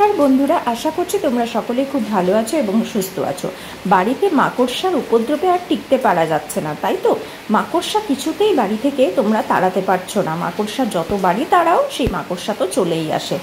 নমস্কার বন্ধুরা, আশা করছি তোমরা সকলেই খুব ভালো আছো এবং সুস্থ আছো। বাড়িতে মাকড়সার উপদ্রবে আর টিকতে পারা যাচ্ছে না, তাই তো? মাকড়সা কিছুতেই বাড়ি থেকে তোমরা তাড়াতে পারছো না। মাকড়সা যত বাড়ি তাড়াও, সেই মাকড়সা তো চলেই আসে।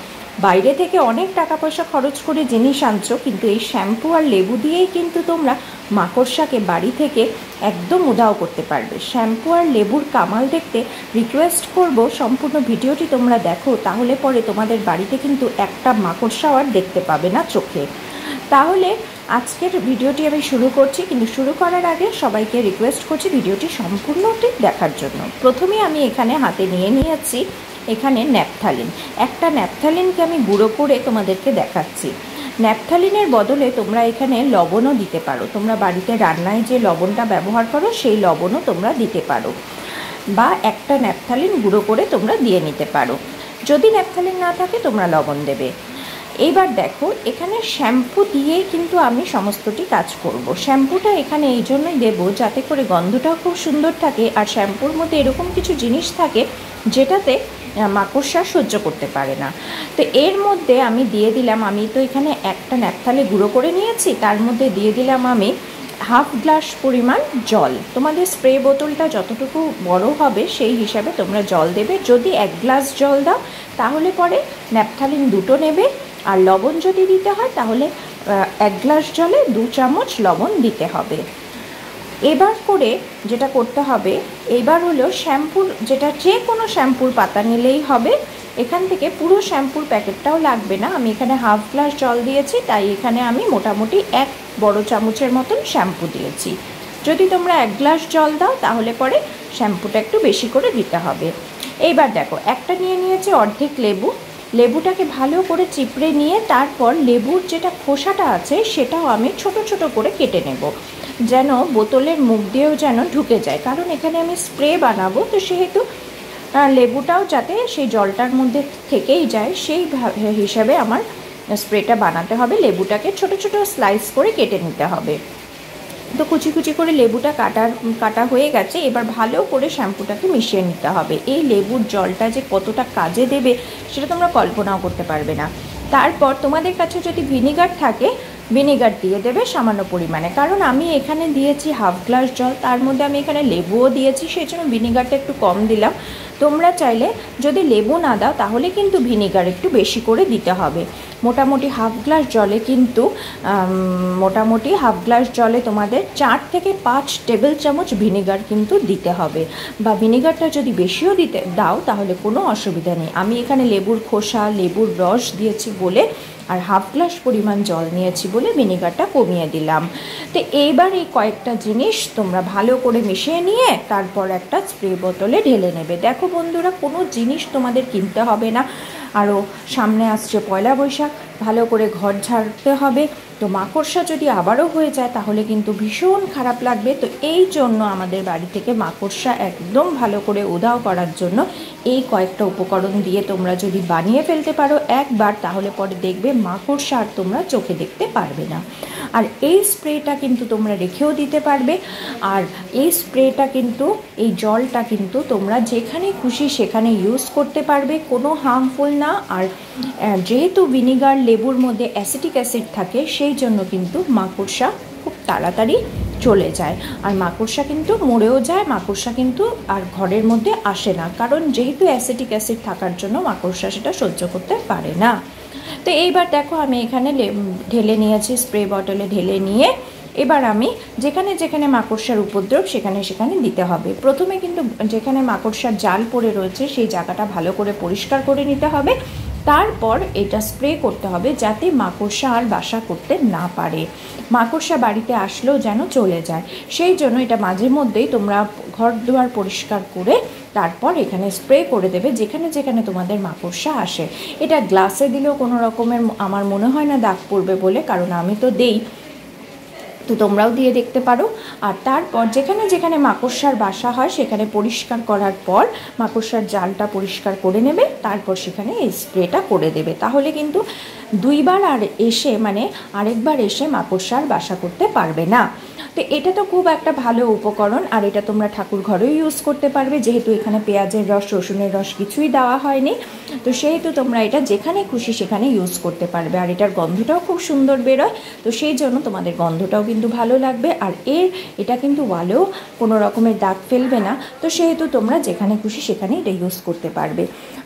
বাইরে থেকে অনেক টাকা পয়সা খরচ করে জিনিস আনছো, কিন্তু এই শ্যাম্পু আর লেবু দিয়েই কিন্তু তোমরা মাকড়সাকে বাড়ি থেকে একদম উধাও করতে পারবে। শ্যাম্পু আর লেবুর কামাল দেখতে রিকোয়েস্ট করব সম্পূর্ণ ভিডিওটি তোমরা দেখো, তাহলে পরে তোমাদের বাড়িতে কিন্তু একটা মাকড়সাও আর দেখতে পাবে না চোখে। তাহলে আজকের ভিডিওটি আমি শুরু করছি, কিন্তু শুরু করার আগে সবাইকে রিকোয়েস্ট করছি ভিডিওটি সম্পূর্ণটি দেখার জন্য। প্রথমে আমি এখানে হাতে নিয়ে নিয়েছি এখানে ন্যাপথালিন। একটা ন্যাপথালিনকে আমি গুঁড়ো করে তোমাদেরকে দেখাচ্ছি। ন্যাপথালিনের বদলে তোমরা এখানে লবণও দিতে পারো। তোমরা বাড়িতে রান্নায় যে লবণটা ব্যবহার করো সেই লবণও তোমরা দিতে পারো, বা একটা ন্যাপথালিন গুঁড়ো করে তোমরা দিয়ে নিতে পারো। যদি ন্যাপথালিন না থাকে তোমরা লবণ দেবে। এইবার দেখো, এখানে শ্যাম্পু দিয়েই কিন্তু আমি সমস্তটি কাজ করব। শ্যাম্পুটা এখানে এই জন্যই দেবো যাতে করে গন্ধটাও খুব সুন্দর থাকে, আর শ্যাম্পুর মধ্যে এরকম কিছু জিনিস থাকে যেটাতে মাকড়সা সহ্য করতে পারে না। তো এর মধ্যে আমি দিয়ে দিলাম, আমি তো এখানে একটা ন্যাপথালে গুঁড়ো করে নিয়েছি, তার মধ্যে দিয়ে দিলাম আমি হাফ গ্লাস পরিমাণ জল। তোমাদের স্প্রে বোতলটা যতটুকু বড় হবে সেই হিসাবে তোমরা জল দেবে। যদি 1 গ্লাস জল দাও তাহলে পরে ন্যাপথালিন দুটো নেবে, আর লবণ যদি দিতে হয় তাহলে 1 গ্লাস জলে 2 চামচ লবণ দিতে হবে। এবার করে যেটা করতে হবে, এবার হলো শ্যাম্পুর, যেটা যে কোনো শ্যাম্পুর পাতা নিলেই হবে। এখান থেকে পুরো শ্যাম্পুর প্যাকেটটাও লাগবে না, আমি এখানে হাফ গ্লাস জল দিয়েছি, তাই এখানে আমি মোটামুটি 1 বড় চামচের মতন শ্যাম্পু দিয়েছি। যদি তোমরা 1 গ্লাস জল দাও তাহলে পরে শ্যাম্পুটা একটু বেশি করে দিতে হবে। এইবার দেখো, একটা নিয়ে নিয়েছি অর্ধেক লেবু। লেবুটাকে ভালো করে চিপড়ে নিয়ে তারপর লেবুর যেটা খোসাটা আছে সেটাও আমি ছোট ছোট করে কেটে নেব, যেন বোতলের মুখ দিয়েও যেন ঢুকে যায়। কারণ এখানে আমি স্প্রে বানাবো, তো সেহেতু লেবুটাও যাতে সেই জলটার মধ্যে থেকেই যায় সেই হিসাবে আমার স্প্রেটা বানাতে হবে। লেবুটাকে ছোট ছোট স্লাইস করে কেটে নিতে হবে। তো কুচি কুচি করে লেবুটা কাটা হয়ে গেছে। এবার ভালো করে শ্যাম্পুটাকে মিশিয়ে নিতে হবে। এই লেবুর জলটা যে কতটা কাজে দেবে সেটা তোমরা কল্পনাও করতে পারবে না। তারপর তোমাদের কাছে যদি ভিনিগার থাকে, ভিনিগার দিয়ে দেবে সামান্য পরিমাণে। কারণ আমি এখানে দিয়েছি হাফ গ্লাস জল, তার মধ্যে আমি এখানে লেবুও দিয়েছি, সেই জন্য ভিনিগারটা একটু কম দিলাম। তোমরা চাইলে যদি লেবু না দাও তাহলে কিন্তু ভিনিগার একটু বেশি করে দিতে হবে। মোটামুটি হাফ গ্লাস জলে তোমাদের 4 থেকে 5 টেবিল চামচ ভিনিগার কিন্তু দিতে হবে, বা ভিনিগারটা যদি বেশিও দাও তাহলে কোনো অসুবিধা নেই। আমি এখানে লেবুর খোসা, লেবুর রস দিয়েছি বলে আর হাফ গ্লাস পরিমাণ জল নিয়েছি বলে ভিনিগারটা কমিয়ে দিলাম। তো এইবার এই কয়েকটা জিনিস তোমরা ভালো করে মিশিয়ে নিয়ে তারপর একটা স্প্রে বোতলে ঢেলে নেবে। দেখো বন্ধুরা, কোনো জিনিস তোমাদের কিনতে হবে না। আরও সামনে আসছে পয়লা বৈশাখ, ভালো করে ঘর ঝাড়তে হবে। তো মাকড়সা যদি আবারও হয়ে যায় তাহলে কিন্তু ভীষণ খারাপ লাগবে। তো এই জন্য আমাদের বাড়ি থেকে মাকড়সা একদম ভালো করে উধাও করার জন্য এই কয়েকটা উপকরণ দিয়ে তোমরা যদি বানিয়ে ফেলতে পারো একবার, তাহলে পরে দেখবে মাকড়সা আর তোমরা চোখে দেখতে পারবে না। আর এই স্প্রেটা কিন্তু তোমরা রেখেও দিতে পারবে। আর এই স্প্রেটা কিন্তু, এই জলটা কিন্তু তোমরা যেখানে খুশি সেখানে ইউজ করতে পারবে, কোনো হার্মফুল না। আর যেহেতু ভিনিগার লেবুর মধ্যে অ্যাসিটিক অ্যাসিড থাকে, সেই জন্য কিন্তু মাকড়সা খুব তাড়াতাড়ি চলে যায়। আর মাকড়সা কিন্তু মরেও যায়, মাকড়সা কিন্তু আর ঘরের মধ্যে আসে না, কারণ যেহেতু অ্যাসিটিক অ্যাসিড থাকার জন্য মাকড়সা সেটা সহ্য করতে পারে না। তো এইবার দেখো, আমি এখানে ঢেলে নিয়েছি, স্প্রে বটলে ঢেলে নিয়ে এবার আমি যেখানে যেখানে মাকড়সার উপদ্রব সেখানে সেখানে দিতে হবে। প্রথমে কিন্তু যেখানে মাকড়সার জাল পড়ে রয়েছে সেই জায়গাটা ভালো করে পরিষ্কার করে নিতে হবে। তারপর এটা স্প্রে করতে হবে যাতে মাকড়সা আর বাসা করতে না পারে, মাকড়সা বাড়িতে আসলেও যেন চলে যায়। সেই জন্য এটা মাঝে মধ্যেই তোমরা ঘর দুয়ার পরিষ্কার করে তারপর এখানে স্প্রে করে দেবে যেখানে যেখানে তোমাদের মাকড়সা আসে। এটা গ্লাসে দিলেও কোনো রকমের আমার মনে হয় না দাগ পড়বে বলে, কারণ আমি তো দেই। তো তোমরাও দিয়ে দেখতে পারো। আর তারপর যেখানে যেখানে মাকড়সার বাসা হয় সেখানে পরিষ্কার করার পর মাকড়সার জালটা পরিষ্কার করে নেবে, তারপর সেখানে এই স্প্রেটা করে দেবে। তাহলে কিন্তু দুইবার আর এসে মানে আরেকবার এসে মাকড়সার বাসা করতে পারবে না। তো এটা তো খুব একটা ভালো উপকরণ, আর এটা তোমরা ঠাকুর ঘরেও ইউজ করতে পারবে, যেহেতু এখানে পেঁয়াজের রস রসুনের রস কিছুই দেওয়া হয়নি। তো সেহেতু তোমরা এটা যেখানে খুশি সেখানে ইউজ করতে পারবে। আর এটার গন্ধটাও খুব সুন্দর বেরোয়, তো সেই জন্য তোমাদের গন্ধটাও কিন্তু ভালো লাগবে। আর এটা কিন্তু ওয়ালেও কোনো রকমের দাগ ফেলবে না, তো সেহেতু তোমরা যেখানে খুশি সেখানে এটা ইউজ করতে পারবে।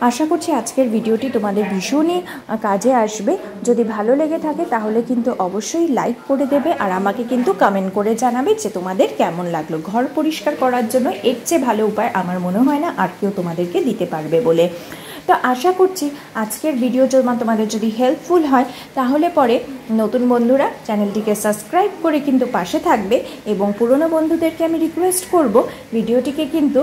আশা করছি আজকের ভিডিওটি তোমাদের ভীষণই কাজে আসবে। যদি ভালো লেগে থাকে তাহলে কিন্তু অবশ্যই লাইক করে দেবে, আর আমাকে কিন্তু কমেন্ট করে জানাবে যে তোমাদের কেমন লাগলো। ঘর পরিষ্কার করার জন্য এর চেয়ে ভালো উপায় আমার মনে হয় না আর কেউ তোমাদেরকে দিতে পারবে বলে। তো আশা করছি আজকের ভিডিও তোমাদের যদি হেল্পফুল হয় তাহলে পরে নতুন বন্ধুরা চ্যানেলটিকে সাবস্ক্রাইব করে কিন্তু পাশে থাকবে, এবং পুরনো বন্ধুদেরকে আমি রিকোয়েস্ট করব ভিডিওটিকে কিন্তু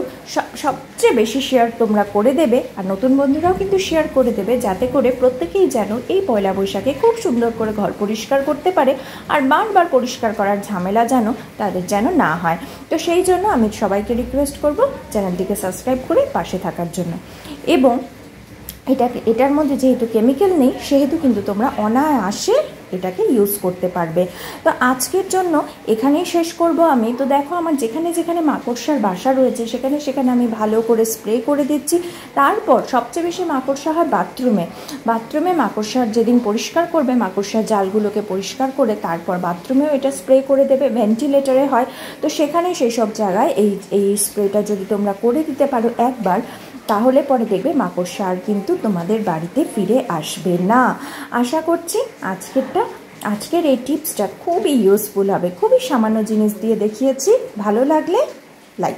সবচেয়ে বেশি শেয়ার তোমরা করে দেবে, আর নতুন বন্ধুরাও কিন্তু শেয়ার করে দেবে, যাতে করে প্রত্যেকেই যেন এই পয়লা বৈশাখে খুব সুন্দর করে ঘর পরিষ্কার করতে পারে, আর বারবার পরিষ্কার করার ঝামেলা যেন তাদের যেন না হয়। তো সেই জন্য আমি সবাইকে রিকোয়েস্ট করব চ্যানেলটিকে সাবস্ক্রাইব করে পাশে থাকার জন্য। এবং এটার মধ্যে যেহেতু কেমিক্যাল নেই সেহেতু কিন্তু তোমরা অনায়াসে এটাকে ইউজ করতে পারবে। তো আজকের জন্য এখানেই শেষ করব আমি। তো দেখো আমার যেখানে যেখানে মাকড়সার বাসা রয়েছে সেখানে সেখানে আমি ভালো করে স্প্রে করে দিচ্ছি। তারপর সবচেয়ে বেশি মাকড়সা হয় বাথরুমে মাকড়সার যেদিন পরিষ্কার করবে মাকড়সার জালগুলোকে পরিষ্কার করে তারপর বাথরুমেও এটা স্প্রে করে দেবে। ভেন্টিলেটরে হয়, তো সেখানে সেই সব জায়গায় এই স্প্রেটা যদি তোমরা করে দিতে পারো একবার, তাহলে পরে দেখবে মাকড়সা আর কিন্তু তোমাদের বাড়িতে ফিরে আসবে না। আশা করছি আজকের এই টিপসটা খুবই ইউজফুল হবে। খুবই সামান্য জিনিস দিয়ে দেখিয়েছি। ভালো লাগলে লাইক